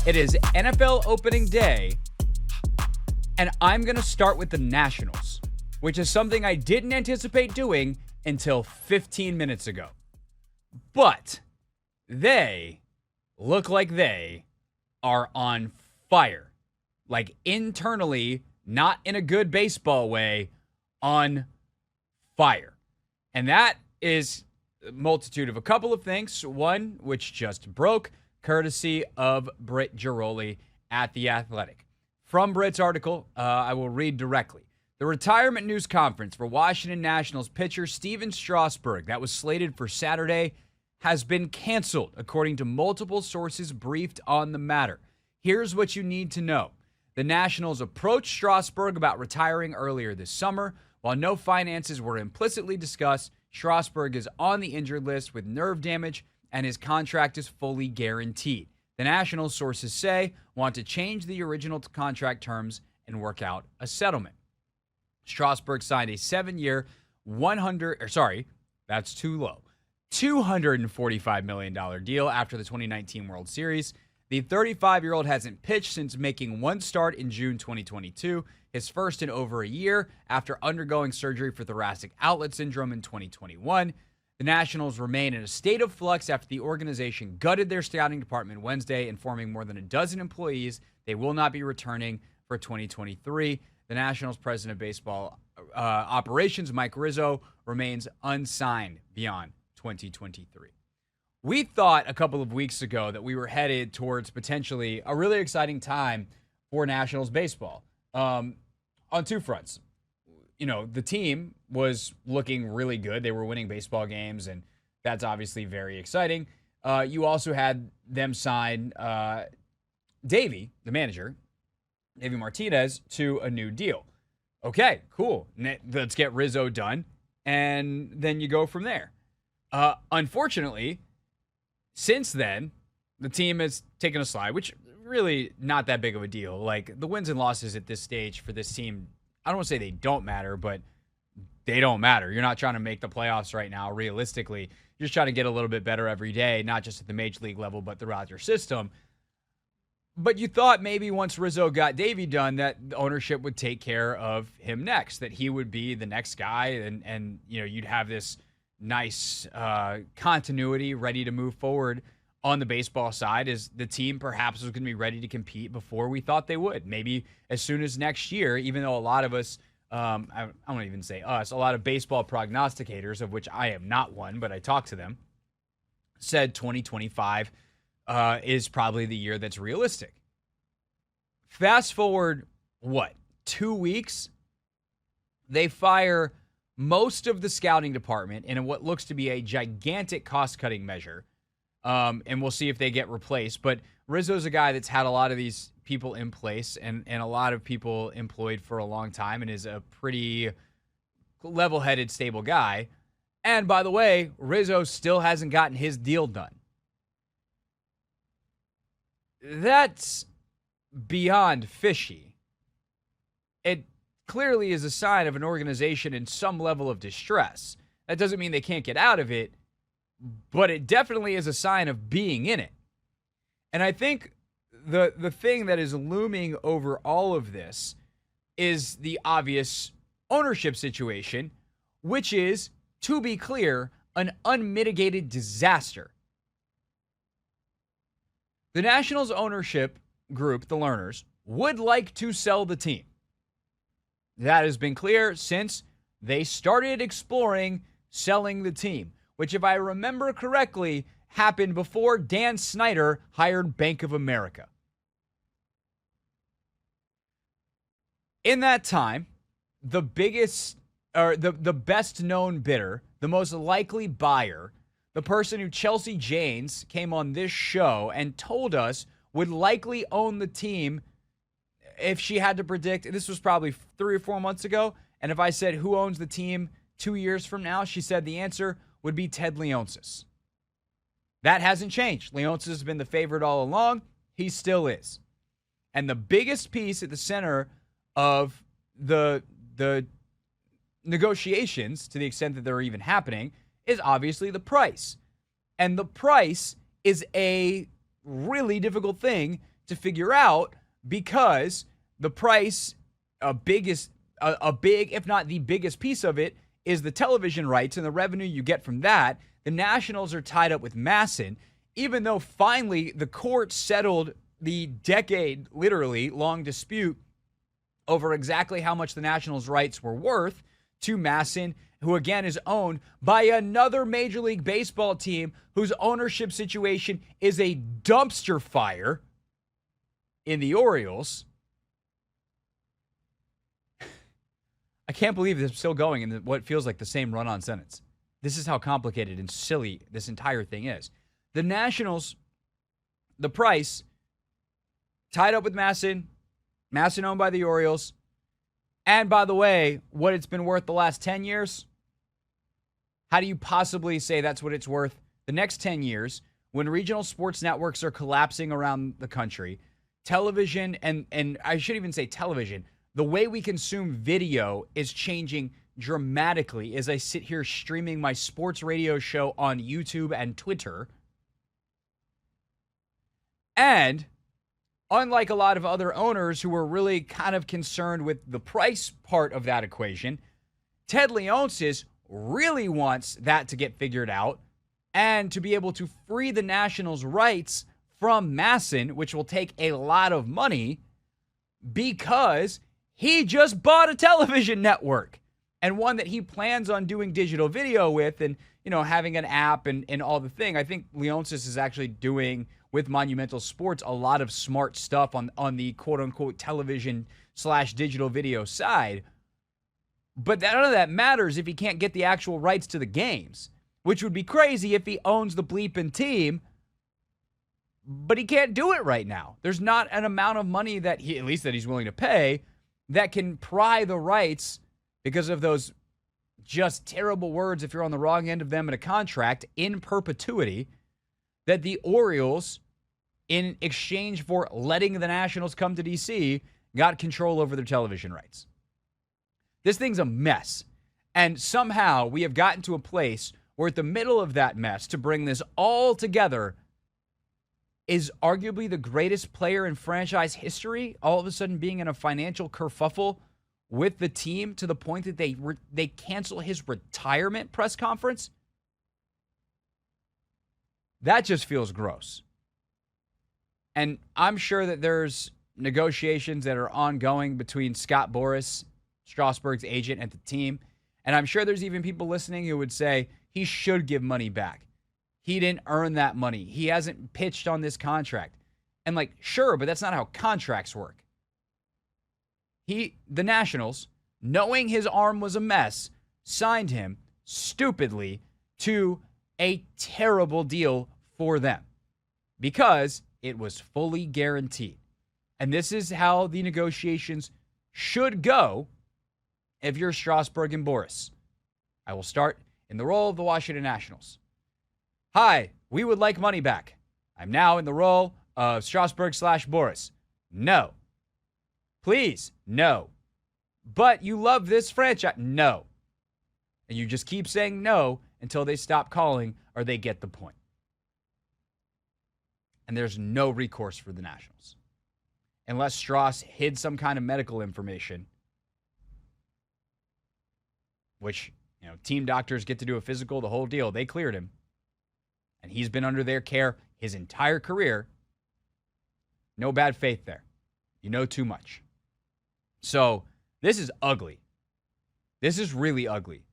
It is NFL opening day, and I'm going to start with the Nationals, which is something I didn't anticipate doing until 15 minutes ago. But they look like they are on fire. Like internally, not in a good baseball way, on fire. And that is a multitude of a couple of things. One, which just broke, courtesy of Britt Giroli at The Athletic. From Britt's article, I will read directly. The retirement news conference for Washington Nationals pitcher Stephen Strasburg, that was slated for Saturday, has been canceled, according to multiple sources briefed on the matter. Here's what you need to know. The Nationals approached Strasburg about retiring earlier this summer. While no finances were implicitly discussed, Strasburg is on the injured list with nerve damage, and his contract is fully guaranteed. The Nationals, sources say, want to change the original contract terms and work out a settlement. Strasburg signed a 7-year, $245 million deal after the 2019 World Series. The 35-year-old hasn't pitched since making one start in June 2022, his first in over a year after undergoing surgery for thoracic outlet syndrome in 2021. The Nationals remain in a state of flux after the organization gutted their scouting department Wednesday, informing more than a dozen employees they will not be returning for 2023. The Nationals president of baseball operations, Mike Rizzo, remains unsigned beyond 2023. We thought a couple of weeks ago that we were headed towards potentially a really exciting time for Nationals baseball on two fronts. You know, the team was looking really good. They were winning baseball games, and that's obviously very exciting. You also had them sign Davey, the manager, Davey Martinez, to a new deal. Okay, cool. Let's get Rizzo done, and then you go from there. Unfortunately, since then, the team has taken a slide, which really not that big of a deal. Like, the wins and losses at this stage for this team, I don't want to say they don't matter, but they don't matter. You're not trying to make the playoffs right now, realistically. You're just trying to get a little bit better every day, not just at the major league level, but throughout your system. But you thought maybe once Rizzo got Davey done, that the ownership would take care of him next, that he would be the next guy, and you know, you'd have this nice continuity ready to move forward on the baseball side, as the team perhaps was going to be ready to compete before we thought they would. Maybe as soon as next year, even though a lot of us, I won't even say us, a lot of baseball prognosticators, of which I am not one, but I talk to them, said 2025 is probably the year that's realistic. Fast forward, 2 weeks? They fire most of the scouting department in what looks to be a gigantic cost-cutting measure. And we'll see if they get replaced. But Rizzo's a guy that's had a lot of these people in place and a lot of people employed for a long time, and is a pretty level-headed, stable guy. And by the way, Rizzo still hasn't gotten his deal done. That's beyond fishy. It clearly is a sign of an organization in some level of distress. That doesn't mean they can't get out of it, but it definitely is a sign of being in it. And I think the thing that is looming over all of this is the obvious ownership situation, which is, to be clear, an unmitigated disaster. The Nationals ownership group, the Lerners, would like to sell the team. That has been clear since they started exploring selling the team, which, if I remember correctly, happened before Dan Snyder hired Bank of America. In that time, the best known bidder, the most likely buyer, the person who Chelsea Janes came on this show and told us would likely own the team if she had to predict, this was probably 3 or 4 months ago, and if I said who owns the team 2 years from now, she said the answer would be Ted Leonsis. That hasn't changed. Leonsis has been the favorite all along. He still is. And the biggest piece at the center of the negotiations, to the extent that they're even happening, is obviously the price. And the price is a really difficult thing to figure out because the price, a big, if not the biggest piece of it, is the television rights and the revenue you get from that. The Nationals are tied up with Masson, even though finally the court settled the decade, literally, long dispute over exactly how much the Nationals' rights were worth to Masson, who again is owned by another Major League Baseball team whose ownership situation is a dumpster fire in the Orioles. I can't believe this is still going in what feels like the same run-on sentence. This is how complicated and silly this entire thing is. The Nationals, the price, tied up with Masson owned by the Orioles. And by the way, what it's been worth the last 10 years, how do you possibly say that's what it's worth the next 10 years when regional sports networks are collapsing around the country? Television, and I should even say television, the way we consume video is changing dramatically as I sit here streaming my sports radio show on YouTube and Twitter. And unlike a lot of other owners who were really kind of concerned with the price part of that equation, Ted Leonsis really wants that to get figured out and to be able to free the Nationals' rights from Masson, which will take a lot of money, because he just bought a television network and one that he plans on doing digital video with and, having an app and all the thing. I think Leonsis is actually doing with Monumental Sports a lot of smart stuff on the quote-unquote television/digital video side. But none of that matters if he can't get the actual rights to the games, which would be crazy if he owns the bleeping team, but he can't do it right now. There's not an amount of money that he's willing to pay that can pry the rights because of those just terrible words, if you're on the wrong end of them in a contract, in perpetuity, that the Orioles, in exchange for letting the Nationals come to D.C., got control over their television rights. This thing's a mess. And somehow we have gotten to a place where at the middle of that mess, to bring this all together, is arguably the greatest player in franchise history all of a sudden being in a financial kerfuffle with the team to the point that they cancel his retirement press conference. That just feels gross. And I'm sure that there's negotiations that are ongoing between Scott Boras, Strasburg's agent, and the team. And I'm sure there's even people listening who would say he should give money back. He didn't earn that money. He hasn't pitched on this contract. And sure, but that's not how contracts work. The Nationals, knowing his arm was a mess, signed him stupidly to a terrible deal for them because it was fully guaranteed. And this is how the negotiations should go if you're Strasburg and Boras. I will start in the role of the Washington Nationals. Hi, we would like money back. I'm now in the role of Strasburg/Boras. No. Please, no. But you love this franchise. No. And you just keep saying no until they stop calling or they get the point. And there's no recourse for the Nationals. Unless Stras hid some kind of medical information, which, team doctors get to do a physical, the whole deal. They cleared him. And he's been under their care his entire career. No bad faith there. You know too much. So this is ugly. This is really ugly.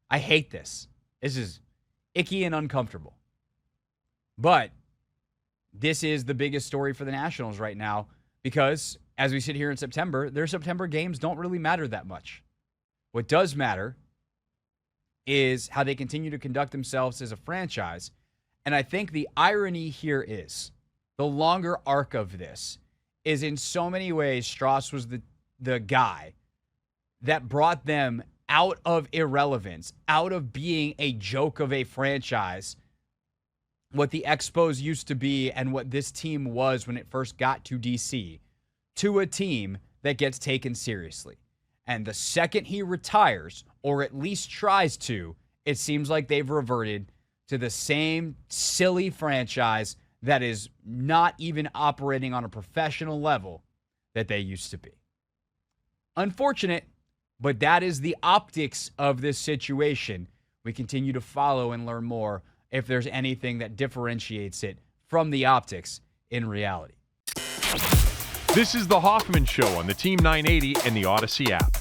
I hate this. This is icky and uncomfortable. But this is the biggest story for the Nationals right now because as we sit here in September, their September games don't really matter that much. What does matter is how they continue to conduct themselves as a franchise. And I think the irony here is the longer arc of this is in so many ways Stras was the guy that brought them out of irrelevance, out of being a joke of a franchise, what the Expos used to be and what this team was when it first got to DC, to a team that gets taken seriously. And the second he retires, or at least tries to, it seems like they've reverted to the same silly franchise that is not even operating on a professional level that they used to be. Unfortunate, but that is the optics of this situation. We continue to follow and learn more if there's anything that differentiates it from the optics in reality. This is the Hoffman Show on the Team 980 and the Odyssey app.